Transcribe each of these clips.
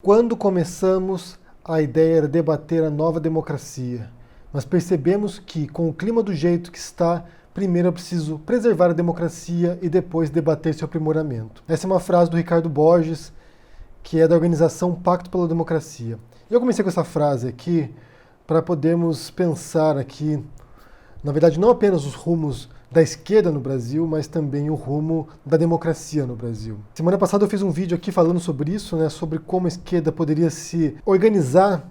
Quando começamos, a ideia era debater a nova democracia, mas percebemos que, com o clima do jeito que está, primeiro é preciso preservar a democracia e depois debater seu aprimoramento. Essa é uma frase do Ricardo Borges, que é da organização Pacto pela Democracia. Eu comecei com essa frase aqui para podermos pensar aqui, na verdade, não apenas os rumos da esquerda no Brasil, mas também o rumo da democracia no Brasil. Semana passada eu fiz um vídeo aqui falando sobre isso, sobre como a esquerda poderia se organizar,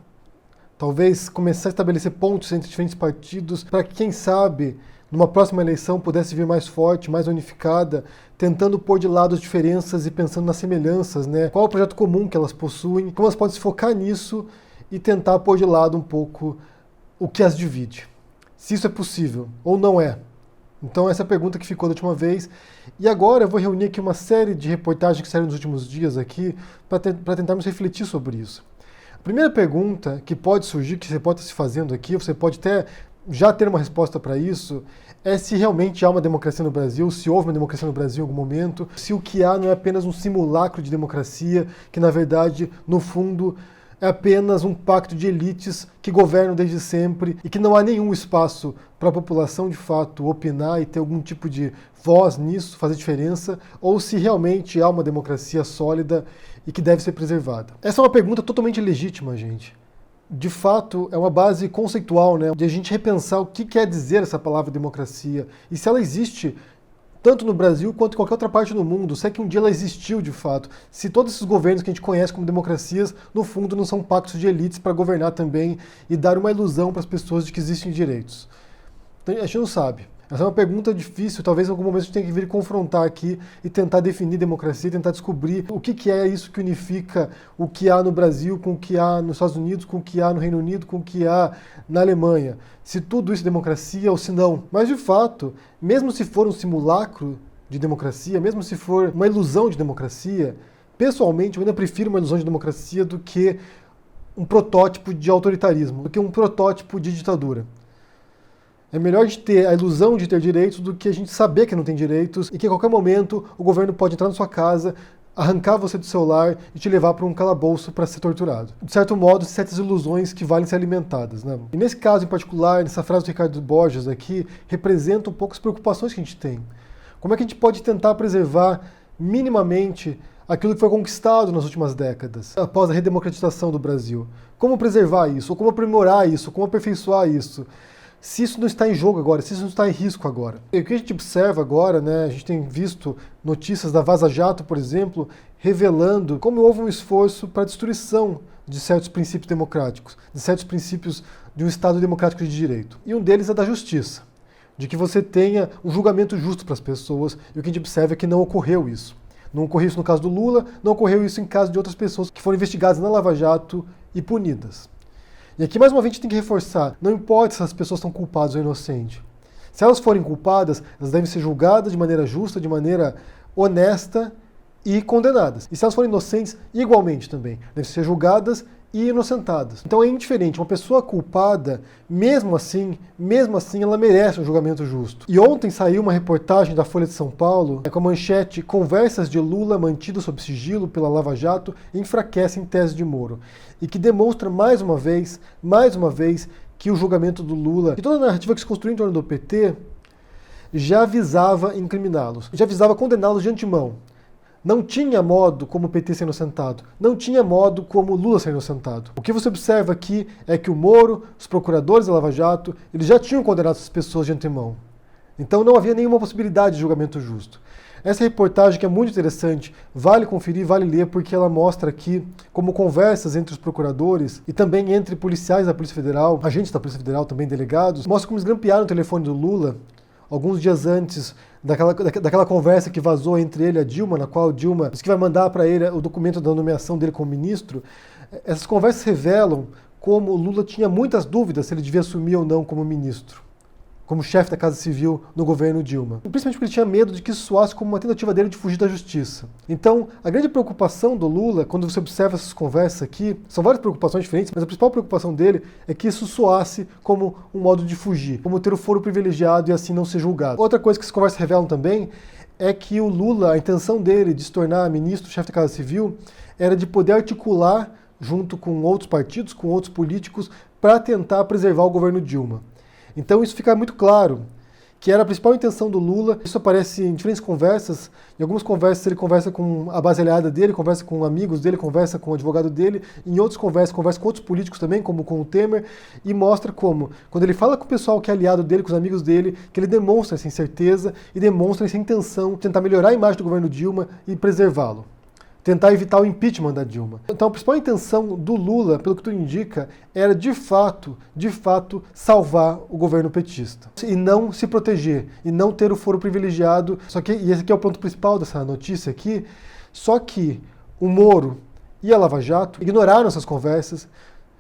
talvez começar a estabelecer pontos entre diferentes partidos, para que, quem sabe, numa próxima eleição pudesse vir mais forte, mais unificada, tentando pôr de lado as diferenças e pensando nas semelhanças, Qual é o projeto comum que elas possuem, como elas podem se focar nisso e tentar pôr de lado um pouco o que as divide. Se isso é possível ou não é. Então essa é a pergunta que ficou da última vez. E agora eu vou reunir aqui uma série de reportagens que saíram nos últimos dias aqui para tentarmos refletir sobre isso. A primeira pergunta que pode surgir, que você pode estar se fazendo aqui, você pode até já ter uma resposta para isso, é se realmente há uma democracia no Brasil, se houve uma democracia no Brasil em algum momento, se o que há não é apenas um simulacro de democracia, que na verdade, no fundo, é apenas um pacto de elites que governam desde sempre e que não há nenhum espaço para a população de fato opinar e ter algum tipo de voz nisso, fazer diferença, ou se realmente há uma democracia sólida e que deve ser preservada. Essa é uma pergunta totalmente legítima, gente. De fato, é uma base conceitual, de a gente repensar o que quer dizer essa palavra democracia e se ela existe tanto no Brasil quanto em qualquer outra parte do mundo, se é que um dia ela existiu de fato, se todos esses governos que a gente conhece como democracias, no fundo não são pactos de elites para governar também e dar uma ilusão para as pessoas de que existem direitos. Então, a gente não sabe. Essa é uma pergunta difícil, talvez em algum momento a gente tenha que vir confrontar aqui e tentar definir democracia, tentar descobrir o que é isso que unifica o que há no Brasil com o que há nos Estados Unidos, com o que há no Reino Unido, com o que há na Alemanha. Se tudo isso é democracia ou se não. Mas de fato, mesmo se for um simulacro de democracia, mesmo se for uma ilusão de democracia, pessoalmente eu ainda prefiro uma ilusão de democracia do que um protótipo de autoritarismo, do que um protótipo de ditadura. É melhor a gente ter a ilusão de ter direitos do que a gente saber que não tem direitos e que a qualquer momento o governo pode entrar na sua casa, arrancar você do seu lar e te levar para um calabouço para ser torturado. De certo modo, certas ilusões que valem ser alimentadas. E nesse caso em particular, nessa frase do Ricardo Borges aqui, representa um pouco as preocupações que a gente tem. Como é que a gente pode tentar preservar minimamente aquilo que foi conquistado nas últimas décadas, após a redemocratização do Brasil? Como preservar isso? Ou como aprimorar isso? Como aperfeiçoar isso? Se isso não está em jogo agora, se isso não está em risco agora. E o que a gente observa agora, a gente tem visto notícias da Vaza Jato, por exemplo, revelando como houve um esforço para a destruição de certos princípios democráticos, de certos princípios de um Estado democrático de direito. E um deles é da justiça, de que você tenha um julgamento justo para as pessoas, e o que a gente observa é que não ocorreu isso. Não ocorreu isso no caso do Lula, não ocorreu isso em caso de outras pessoas que foram investigadas na Lava Jato e punidas. E aqui, mais uma vez, a gente tem que reforçar, não importa se as pessoas são culpadas ou inocentes. Se elas forem culpadas, elas devem ser julgadas de maneira justa, de maneira honesta e condenadas. E se elas forem inocentes, igualmente também, devem ser julgadas e inocentadas. Então é indiferente, uma pessoa culpada, mesmo assim, ela merece um julgamento justo. E ontem saiu uma reportagem da Folha de São Paulo, com a manchete: conversas de Lula mantidas sob sigilo pela Lava Jato enfraquecem tese de Moro. E que demonstra mais uma vez, que o julgamento do Lula e toda a narrativa que se construiu em torno do PT já visava incriminá-los, já visava condená-los de antemão. Não tinha modo como o PT ser inocentado, não tinha modo como o Lula ser inocentado. O que você observa aqui é que o Moro, os procuradores da Lava Jato, eles já tinham condenado essas pessoas de antemão. Então não havia nenhuma possibilidade de julgamento justo. Essa reportagem, que é muito interessante, vale conferir, vale ler, porque ela mostra aqui como conversas entre os procuradores e também entre policiais da Polícia Federal, agentes da Polícia Federal, também delegados, mostra como eles grampearam o telefone do Lula alguns dias antes daquela conversa que vazou entre ele e a Dilma, na qual a Dilma disse que vai mandar para ele o documento da nomeação dele como ministro. Essas conversas revelam como o Lula tinha muitas dúvidas se ele devia assumir ou não como ministro, como chefe da Casa Civil no governo Dilma. Principalmente porque ele tinha medo de que isso soasse como uma tentativa dele de fugir da justiça. Então, a grande preocupação do Lula, quando você observa essas conversas aqui, são várias preocupações diferentes, mas a principal preocupação dele é que isso soasse como um modo de fugir, como ter o foro privilegiado e assim não ser julgado. Outra coisa que essas conversas revelam também é que o Lula, a intenção dele de se tornar ministro, chefe da Casa Civil, era de poder articular junto com outros partidos, com outros políticos, para tentar preservar o governo Dilma. Então isso fica muito claro, que era a principal intenção do Lula. Isso aparece em diferentes conversas. Em algumas conversas ele conversa com a base aliada dele, conversa com amigos dele, conversa com o advogado dele. Em outras conversas, conversa com outros políticos também, como com o Temer, e mostra como, quando ele fala com o pessoal que é aliado dele, com os amigos dele, que ele demonstra essa incerteza e demonstra essa intenção de tentar melhorar a imagem do governo Dilma e preservá-lo. Tentar evitar o impeachment da Dilma. Então a principal intenção do Lula, pelo que tudo indica, era de fato, salvar o governo petista. E não se proteger, e não ter o foro privilegiado. E esse aqui é o ponto principal dessa notícia aqui, só que o Moro e a Lava Jato ignoraram essas conversas,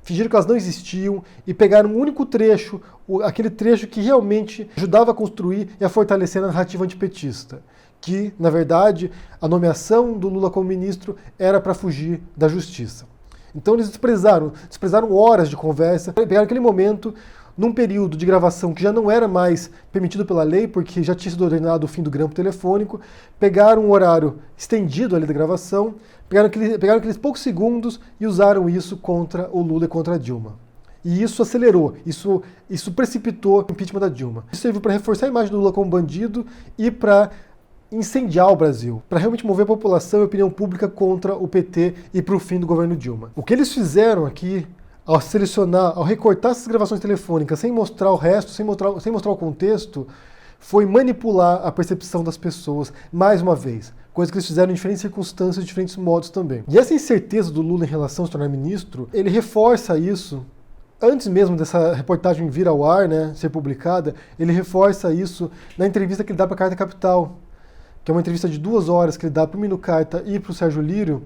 fingiram que elas não existiam e pegaram um único trecho, aquele trecho que realmente ajudava a construir e a fortalecer a narrativa antipetista. Que, na verdade, a nomeação do Lula como ministro era para fugir da justiça. Então eles desprezaram horas de conversa, pegaram aquele momento, num período de gravação que já não era mais permitido pela lei, porque já tinha sido ordenado o fim do grampo telefônico, pegaram um horário estendido ali da gravação, pegaram aqueles poucos segundos e usaram isso contra o Lula e contra a Dilma. E isso acelerou, isso precipitou o impeachment da Dilma. Isso serviu para reforçar a imagem do Lula como bandido e para incendiar o Brasil, para realmente mover a população e a opinião pública contra o PT e para o fim do governo Dilma. O que eles fizeram aqui, ao selecionar, ao recortar essas gravações telefônicas sem mostrar o resto, sem mostrar o contexto, foi manipular a percepção das pessoas, mais uma vez. Coisa que eles fizeram em diferentes circunstâncias, de diferentes modos também. E essa incerteza do Lula em relação a se tornar ministro, ele reforça isso. Antes mesmo dessa reportagem vir ao ar, né, ser publicada, ele reforça isso na entrevista que ele dá para a Carta Capital, que é uma entrevista de 2 horas que ele dá para o Mino Carta e para o Sérgio Lírio,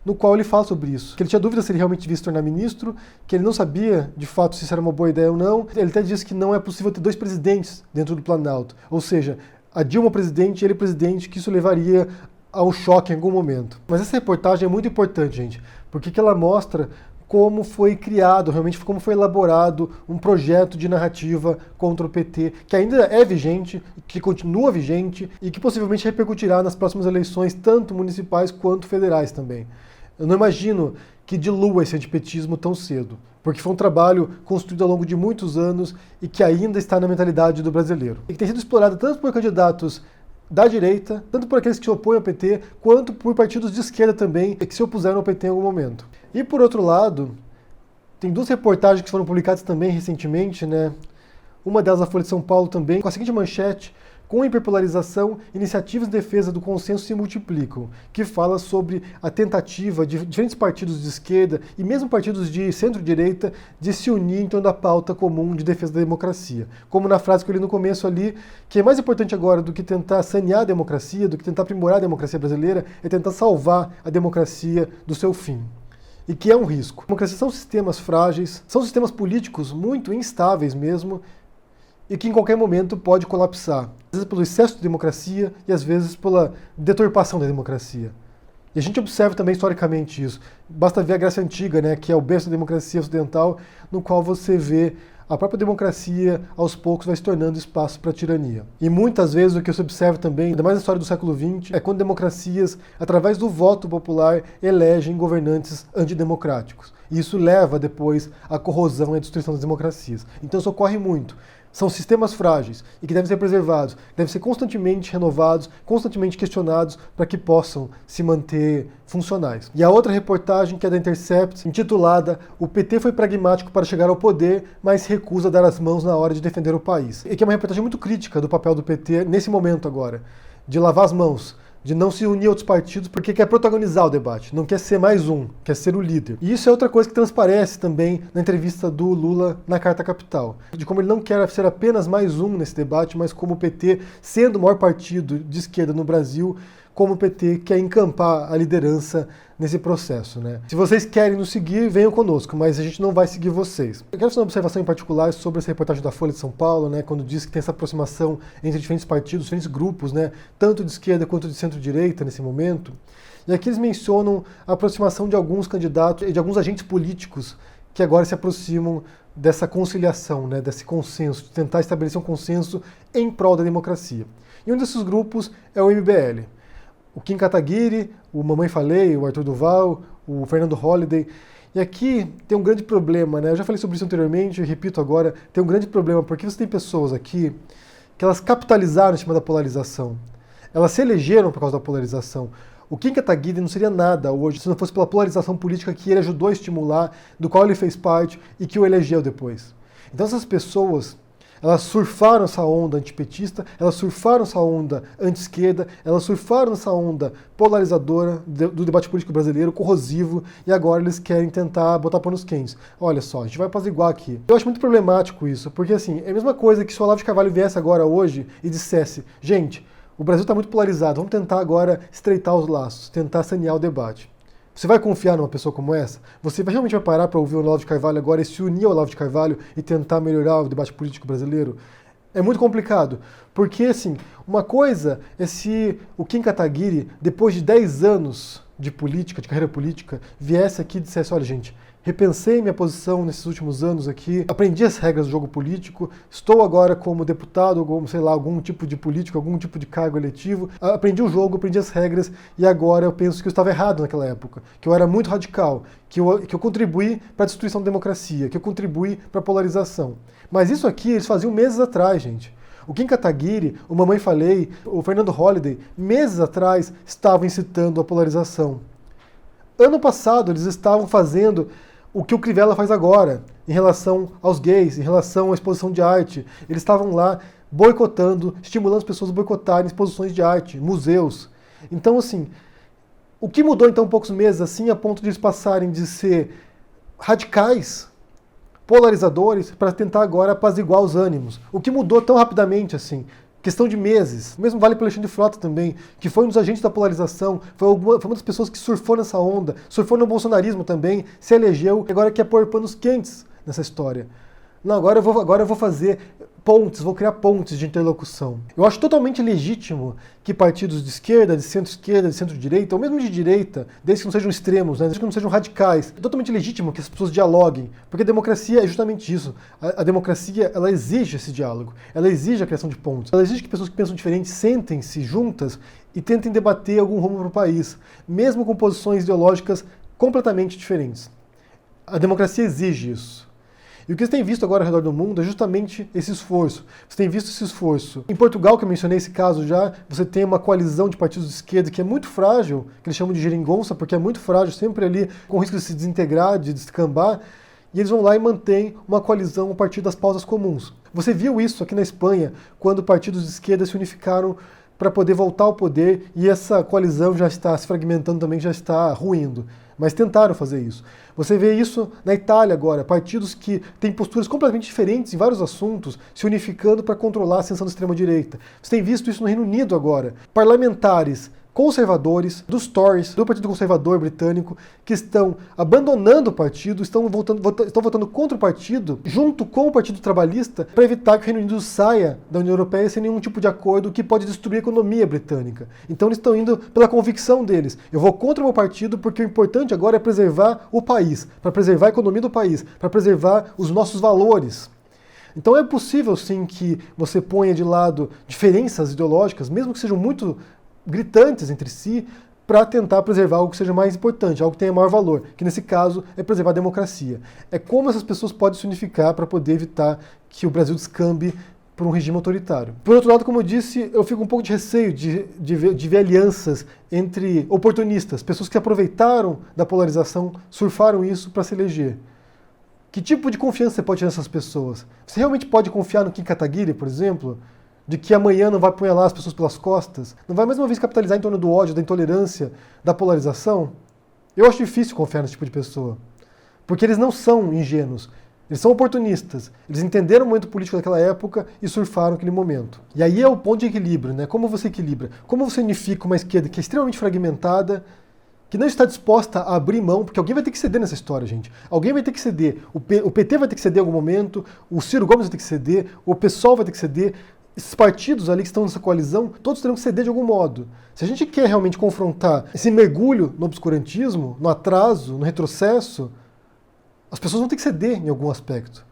no qual ele fala sobre isso. Que ele tinha dúvida se ele realmente devia se tornar ministro, que ele não sabia, de fato, se isso era uma boa ideia ou não. Ele até disse que não é possível ter 2 presidentes dentro do Planalto. Ou seja, a Dilma presidente e ele presidente, que isso levaria a um choque em algum momento. Mas essa reportagem é muito importante, gente, porque ela mostra como foi criado, realmente como foi elaborado um projeto de narrativa contra o PT, que ainda é vigente, que continua vigente e que possivelmente repercutirá nas próximas eleições, tanto municipais quanto federais também. Eu não imagino que dilua esse antipetismo tão cedo, porque foi um trabalho construído ao longo de muitos anos e que ainda está na mentalidade do brasileiro. E que tem sido explorado tanto por candidatos da direita, tanto por aqueles que se opõem ao PT, quanto por partidos de esquerda também, que se opuseram ao PT em algum momento. E por outro lado, tem 2 reportagens que foram publicadas também recentemente, né? Uma delas da Folha de São Paulo também, com a seguinte manchete: com a hiperpolarização, iniciativas de defesa do consenso se multiplicam, que fala sobre a tentativa de diferentes partidos de esquerda e mesmo partidos de centro-direita de se unir em torno da pauta comum de defesa da democracia. Como na frase que eu li no começo ali, que é mais importante agora do que tentar sanear a democracia, do que tentar aprimorar a democracia brasileira, é tentar salvar a democracia do seu fim. E que é um risco. A democracia são sistemas frágeis, são sistemas políticos muito instáveis mesmo, e que em qualquer momento pode colapsar. Às vezes pelo excesso de democracia e às vezes pela deturpação da democracia. E a gente observa também historicamente isso. Basta ver a Grécia Antiga, né, que é o berço da democracia ocidental, no qual você vê a própria democracia, aos poucos, vai se tornando espaço para a tirania. E muitas vezes o que se observa também, ainda mais na história do século XX, é quando democracias, através do voto popular, elegem governantes antidemocráticos. E isso leva depois à corrosão e à destruição das democracias. Então isso ocorre muito. São sistemas frágeis e que devem ser preservados, devem ser constantemente renovados, constantemente questionados para que possam se manter funcionais. E a outra reportagem, que é da Intercept, intitulada "O PT foi pragmático para chegar ao poder, mas recusa dar as mãos na hora de defender o país". E que é uma reportagem muito crítica do papel do PT nesse momento agora, de lavar as mãos, de não se unir a outros partidos porque quer protagonizar o debate, não quer ser mais um, quer ser o líder. E isso é outra coisa que transparece também na entrevista do Lula na Carta Capital, de como ele não quer ser apenas mais um nesse debate, mas como o PT, sendo o maior partido de esquerda no Brasil, como o PT quer encampar a liderança nesse processo, né? Se vocês querem nos seguir, venham conosco, mas a gente não vai seguir vocês. Eu quero fazer uma observação em particular sobre essa reportagem da Folha de São Paulo, né, quando diz que tem essa aproximação entre diferentes partidos, diferentes grupos, né, tanto de esquerda quanto de centro-direita nesse momento. E aqui eles mencionam a aproximação de alguns candidatos e de alguns agentes políticos que agora se aproximam dessa conciliação, né, desse consenso, de tentar estabelecer um consenso em prol da democracia. E um desses grupos é o MBL. O Kim Kataguiri, o Mamãe Falei, o Arthur Duval, o Fernando Holliday. E aqui tem um grande problema, né? Eu já falei sobre isso anteriormente, eu repito agora, tem um grande problema, porque você tem pessoas aqui que elas capitalizaram em cima da polarização. Elas se elegeram por causa da polarização. O Kim Kataguiri não seria nada hoje se não fosse pela polarização política que ele ajudou a estimular, do qual ele fez parte e que o elegeu depois. Então essas pessoas, elas surfaram essa onda antipetista, elas surfaram essa onda anti-esquerda, elas surfaram essa onda polarizadora do debate político brasileiro, corrosivo, e agora eles querem tentar botar panos quentes. Olha só, a gente vai apaziguar aqui. Eu acho muito problemático isso, porque assim, é a mesma coisa que se o Olavo de Carvalho viesse agora hoje e dissesse, gente, o Brasil está muito polarizado, vamos tentar agora estreitar os laços, tentar sanear o debate. Você vai confiar numa pessoa como essa? Você realmente vai parar para ouvir o Olavo de Carvalho agora e se unir ao Olavo de Carvalho e tentar melhorar o debate político brasileiro? É muito complicado, porque assim, uma coisa é se o Kim Kataguiri, depois de 10 anos de política, de carreira política, viesse aqui e dissesse, olha gente, repensei minha posição nesses últimos anos aqui, aprendi as regras do jogo político, estou agora como deputado, ou como, sei lá, algum tipo de político, algum tipo de cargo eletivo, aprendi o jogo, aprendi as regras, e agora eu penso que eu estava errado naquela época, que eu era muito radical, que eu contribuí para a destruição da democracia, que eu contribuí para a polarização. Mas isso aqui eles faziam meses atrás, gente. O Kim Kataguiri, o Mamãe Falei, o Fernando Holliday, meses atrás estavam incitando a polarização. Ano passado eles estavam fazendo o que o Crivella faz agora, em relação aos gays, em relação à exposição de arte. Eles estavam lá boicotando, estimulando as pessoas a boicotarem exposições de arte, museus. Então, assim, o que mudou então em poucos meses, assim, a ponto de eles passarem de ser radicais, polarizadores, para tentar agora apaziguar os ânimos? O que mudou tão rapidamente, assim? Questão de meses. O mesmo vale para Alexandre Frota também, que foi um dos agentes da polarização, foi uma das pessoas que surfou nessa onda, surfou no bolsonarismo também, se elegeu e agora quer pôr panos quentes nessa história. Não, agora eu vou fazer pontes, vou criar pontes de interlocução. Eu acho totalmente legítimo que partidos de esquerda, de centro-direita, ou mesmo de direita, desde que não sejam extremos, né, desde que não sejam radicais, é totalmente legítimo que as pessoas dialoguem, porque a democracia é justamente isso. A democracia, ela exige esse diálogo, ela exige a criação de pontes, ela exige que pessoas que pensam diferente sentem-se juntas e tentem debater algum rumo para o país, mesmo com posições ideológicas completamente diferentes. A democracia exige isso. E o que você tem visto agora ao redor do mundo é justamente esse esforço. Você tem visto esse esforço. Em Portugal, que eu mencionei esse caso já, você tem uma coalizão de partidos de esquerda que é muito frágil, que eles chamam de geringonça, porque é muito frágil, sempre ali com risco de se desintegrar, de descambar, e eles vão lá e mantêm uma coalizão a partir das pautas comuns. Você viu isso aqui na Espanha, quando partidos de esquerda se unificaram para poder voltar ao poder, e essa coalizão já está se fragmentando também, já está ruindo. Mas tentaram fazer isso. Você vê isso na Itália agora, partidos que têm posturas completamente diferentes em vários assuntos, se unificando para controlar a ascensão da extrema-direita. Você tem visto isso no Reino Unido agora. Parlamentares conservadores, dos Tories, do Partido Conservador Britânico, que estão abandonando o partido, estão votando contra o partido, junto com o Partido Trabalhista, para evitar que o Reino Unido saia da União Europeia sem nenhum tipo de acordo que pode destruir a economia britânica. Então eles estão indo pela convicção deles. Eu vou contra o meu partido porque o importante agora é preservar o país, para preservar a economia do país, para preservar os nossos valores. Então é possível sim que você ponha de lado diferenças ideológicas, mesmo que sejam muito gritantes entre si, para tentar preservar algo que seja mais importante, algo que tenha maior valor, que nesse caso é preservar a democracia. É como essas pessoas podem se unificar para poder evitar que o Brasil descambe por um regime autoritário. Por outro lado, como eu disse, eu fico um pouco de receio de ver alianças entre oportunistas, pessoas que aproveitaram da polarização, surfaram isso para se eleger. Que tipo de confiança você pode ter nessas pessoas? Você realmente pode confiar no Kim Kataguiri, por exemplo? De que amanhã não vai apunhalar as pessoas pelas costas? Não vai mais uma vez capitalizar em torno do ódio, da intolerância, da polarização? Eu acho difícil confiar nesse tipo de pessoa. Porque eles não são ingênuos. Eles são oportunistas. Eles entenderam o momento político daquela época e surfaram aquele momento. E aí é o ponto de equilíbrio, né? Como você equilibra? Como você unifica uma esquerda que é extremamente fragmentada, que não está disposta a abrir mão, porque alguém vai ter que ceder nessa história, gente. Alguém vai ter que ceder. O PT vai ter que ceder em algum momento, o Ciro Gomes vai ter que ceder, o PSOL vai ter que ceder. Esses partidos ali que estão nessa coalizão, todos terão que ceder de algum modo. Se a gente quer realmente confrontar esse mergulho no obscurantismo, no atraso, no retrocesso, as pessoas vão ter que ceder em algum aspecto.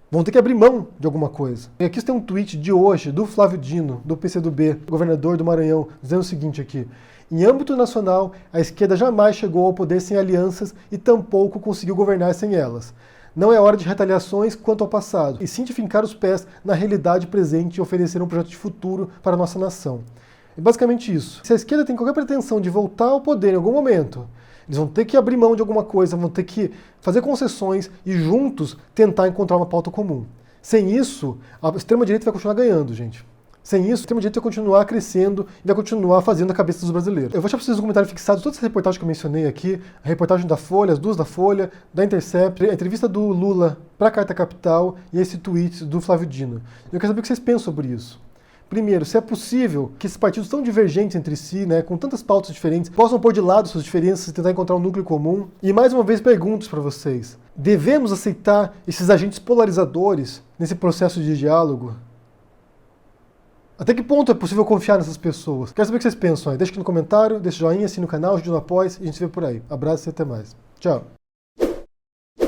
Vão ter que abrir mão de alguma coisa. E aqui tem um tweet de hoje do Flávio Dino, do PCdoB, governador do Maranhão, dizendo o seguinte aqui: em âmbito nacional, a esquerda jamais chegou ao poder sem alianças e tampouco conseguiu governar sem elas. Não é hora de retaliações quanto ao passado, e sim de fincar os pés na realidade presente e oferecer um projeto de futuro para a nossa nação. É basicamente isso. Se a esquerda tem qualquer pretensão de voltar ao poder em algum momento, eles vão ter que abrir mão de alguma coisa, vão ter que fazer concessões e juntos tentar encontrar uma pauta comum. Sem isso, a extrema-direita vai continuar ganhando, gente. Sem isso, a extrema-direita vai continuar crescendo e vai continuar fazendo a cabeça dos brasileiros. Eu vou deixar para vocês um comentário fixado de todas as reportagens que eu mencionei aqui, a reportagem da Folha, as duas da Folha, da Intercept, a entrevista do Lula para a Carta Capital e esse tweet do Flávio Dino. Eu quero saber o que vocês pensam sobre isso. Primeiro, se é possível que esses partidos tão divergentes entre si, né, com tantas pautas diferentes, possam pôr de lado suas diferenças e tentar encontrar um núcleo comum. E mais uma vez pergunto para vocês: devemos aceitar esses agentes polarizadores nesse processo de diálogo? Até que ponto é possível confiar nessas pessoas? Quero saber o que vocês pensam aí. Deixa aqui no comentário, deixa o joinha, assina o canal, ajude no apoio e a gente se vê por aí. Abraço e até mais. Tchau.